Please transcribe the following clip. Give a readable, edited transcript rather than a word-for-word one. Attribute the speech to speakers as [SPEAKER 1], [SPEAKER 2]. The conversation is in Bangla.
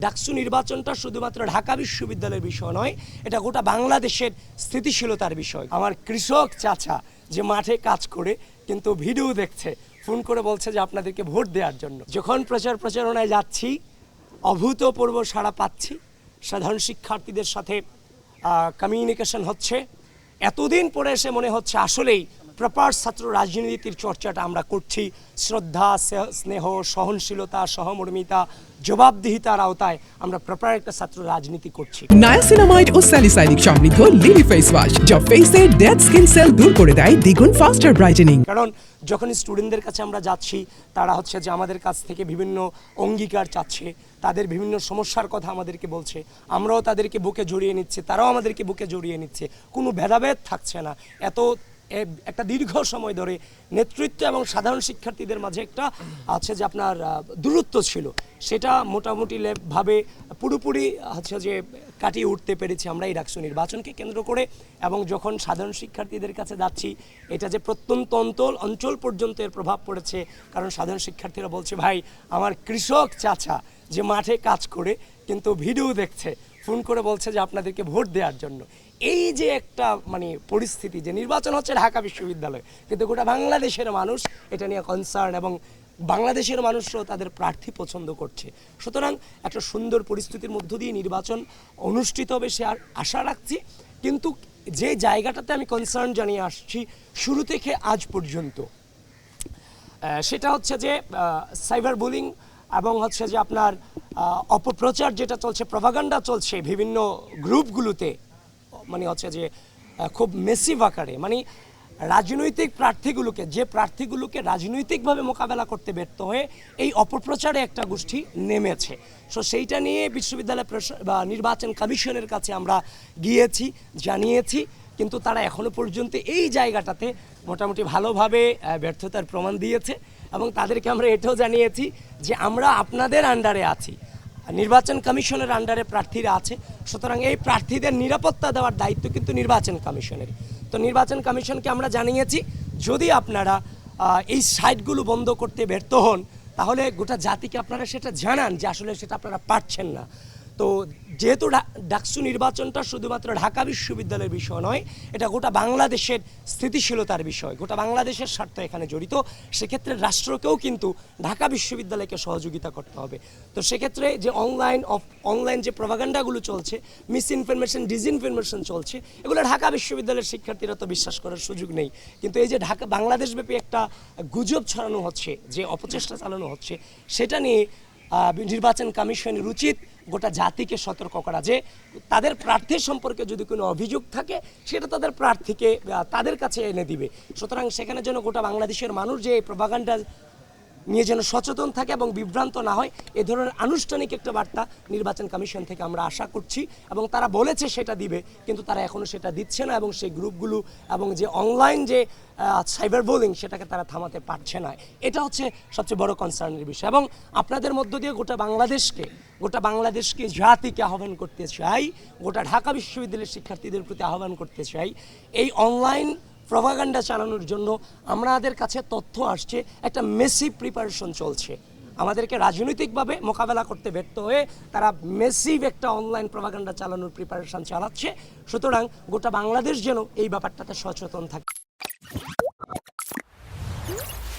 [SPEAKER 1] ডাকসু নির্বাচনটা শুধুমাত্র ঢাকা বিশ্ববিদ্যালয়ের বিষয় নয়, এটা গোটা বাংলাদেশের স্থিতিশীলতার বিষয়। আমার কৃষক চাচা যে মাঠে কাজ করে কিন্তু ভিডিও দেখছে, ফোন করে বলছে যে আপনাদেরকে ভোট দেওয়ার জন্য। যখন প্রচারণায় যাচ্ছি অভূতপূর্ব সাড়া পাচ্ছি, সাধারণ শিক্ষার্থীদের সাথে কমিউনিকেশন হচ্ছে। এতদিন পরে এসে মনে হচ্ছে আসলেই প্রপার ছাত্র রাজনীতির চর্চাটা আমরা করছি। শ্রদ্ধা, স্নেহ, সহনশীলতা, সহমর্মিতা, জবাবদিহিতার আওতায় আমরা প্রপার একটা ছাত্র রাজনীতি করছি।
[SPEAKER 2] নায়াসিনামাইড ও স্যালিসাইলিক সমৃদ্ধ লিলি ফেস ওয়াশ যা ফেসের ডেড স্কিন সেল দূর করে দেয় দ্বিগুণ ফাস্টার ব্রাইটেনিং।
[SPEAKER 1] কারণ যখন স্টুডেন্টদের কাছে আমরা যাচ্ছি, তারা হচ্ছে যে আমাদের কাছ থেকে বিভিন্ন অঙ্গীকার চাচ্ছে, তাদের বিভিন্ন সমস্যার কথা আমাদেরকে বলছে, আমরাও তাদেরকে বুকে জড়িয়ে নিচ্ছি, তারাও আমাদেরকে বুকে জড়িয়ে নিচ্ছে। কোনো ভেদাভেদ থাকছে না। একটা দীর্ঘ সময় ধরে নেতৃত্ব এবং সাধারণ শিক্ষার্থীদের মাঝে একটা আছে যে আপনার দূরত্ব ছিল, সেটা মোটামুটি ভাবে পুরোপুরি হচ্ছে যে কাটিয়ে উঠতে পেরেছি আমরা এই ডাকসু নির্বাচনকে কেন্দ্র করে। এবং যখন সাধারণ শিক্ষার্থীদের কাছে যাচ্ছি, এটা যে প্রত্যন্ত অঞ্চল পর্যন্ত এর প্রভাব পড়েছে। কারণ সাধারণ শিক্ষার্থীরা বলছে, ভাই আমার কৃষক চাচা যে মাঠে কাজ করে কিন্তু ভিডিও দেখছে, ফোন করে বলছে যে আপনাদেরকে ভোট দেওয়ার জন্য। এই যে একটা পরিস্থিতি, যে নির্বাচন হচ্ছে ঢাকা বিশ্ববিদ্যালয়, কিন্তু গোটা বাংলাদেশের মানুষ এটা নিয়ে কনসার্ন এবং বাংলাদেশের মানুষরাও তাদের প্রার্থী পছন্দ করছে। সুতরাং একটা সুন্দর পরিস্থিতির মধ্য দিয়ে নির্বাচন অনুষ্ঠিত হবে সে আশা রাখছি। কিন্তু যে জায়গাটাতে আমি কনসার্ন জানিয়ে আসছি শুরু থেকে আজ পর্যন্ত, সেটা হচ্ছে যে সাইবার বুলিং এবং হচ্ছে যে আপনার অপপ্রচার যেটা চলছে, প্রপাগান্ডা চলছে বিভিন্ন গ্রুপগুলোতে, হচ্ছে যে খুব মেসিভ আকারে, রাজনৈতিক প্রার্থীগুলোকে রাজনৈতিকভাবে মোকাবেলা করতে ব্যর্থ হয়ে এই অপপ্রচারে একটা গোষ্ঠী নেমেছে। সো সেইটা নিয়ে বিশ্ববিদ্যালয় নির্বাচন কমিশনের কাছে আমরা গিয়েছি, জানিয়েছি, কিন্তু তারা এখনো পর্যন্ত এই জায়গাটাতে মোটামুটি ভালোভাবে ব্যর্থতার প্রমাণ দিয়েছে। এবং তাদেরকে আমরা এটাও জানিয়েছি যে আমরা আপনাদের আন্ডারে আছি, নির্বাচন কমিশনের আন্ডারে প্রার্থীরা আছে, সুতরাং এই প্রার্থীদের নিরাপত্তা দেওয়ার দায়িত্ব কিন্তু নির্বাচন কমিশনের। তো নির্বাচন কমিশনকে আমরা জানিয়েছি, যদি আপনারা এই সাইটগুলো বন্ধ করতে ব্যর্থ হন, তাহলে গোটা জাতিকে আপনারা সেটা জানান যে আসলে সেটা আপনারা পারছেন না। তো যেহেতু ডাকসু নির্বাচনটা শুধুমাত্র ঢাকা বিশ্ববিদ্যালয়ের বিষয় নয়, এটা গোটা বাংলাদেশের স্থিতিশীলতার বিষয়, গোটা বাংলাদেশের স্বার্থ এখানে জড়িত। সেক্ষেত্রে রাষ্ট্রকেও কিন্তু ঢাকা বিশ্ববিদ্যালয়কে সহযোগিতা করতে হবে। তো সেক্ষেত্রে যে অনলাইন যে প্রপাগান্ডাগুলো চলছে, মিসইনফরমেশন, ডিসইনফরমেশন চলছে, এগুলো ঢাকা বিশ্ববিদ্যালয়ের শিক্ষার্থীরা তো বিশ্বাস করার সুযোগ নেই। কিন্তু এই যে বাংলাদেশব্যাপী একটা গুজব ছড়ানো হচ্ছে, যে অপচেষ্টা চালানো হচ্ছে, সেটা নিয়ে নির্বাচন কমিশনের উচিত গোটা জাতিকে সতর্ক করা, যে তাদের প্রার্থীর সম্পর্কে যদি কোনো অভিযোগ থাকে সেটা তাদের প্রার্থীকে তাদের কাছে এনে দিবে। সুতরাং সেখানে যেন গোটা বাংলাদেশের মানুষ যে এই প্রপাগান্ডা নিয়ে যেন সচেতন থাকে এবং বিভ্রান্ত না হয়, এ ধরনের আনুষ্ঠানিক একটা বার্তা নির্বাচন কমিশন থেকে আমরা আশা করছি। এবং তারা বলেছে সেটা দিবে, কিন্তু তারা এখনও সেটা দিচ্ছে না। এবং সেই গ্রুপগুলো এবং যে অনলাইন যে সাইবার বুলিং, সেটাকে তারা থামাতে পারছে না। এটা হচ্ছে সবচেয়ে বড় কনসার্নের বিষয়। এবং আপনাদের মধ্য দিয়ে গোটা বাংলাদেশকে জাতিকে আহ্বান করতে চাই, গোটা ঢাকা বিশ্ববিদ্যালয়ের শিক্ষার্থীদের প্রতি আহ্বান করতে চাই, এই অনলাইন প্রপাগান্ডা চালানোর জন্য আমাদের কাছে তথ্য আসছে, একটা মেসিভ প্রিপারেশন চলছে। আমাদেরকে রাজনৈতিকভাবে মোকাবেলা করতে ব্যর্থ হয়ে তারা মেসিভ একটা অনলাইন প্রপাগান্ডা চালানোর প্রিপারেশন চালাচ্ছে। সুতরাং গোটা বাংলাদেশ যেন এই ব্যাপারটাতে সচেতন থাকে।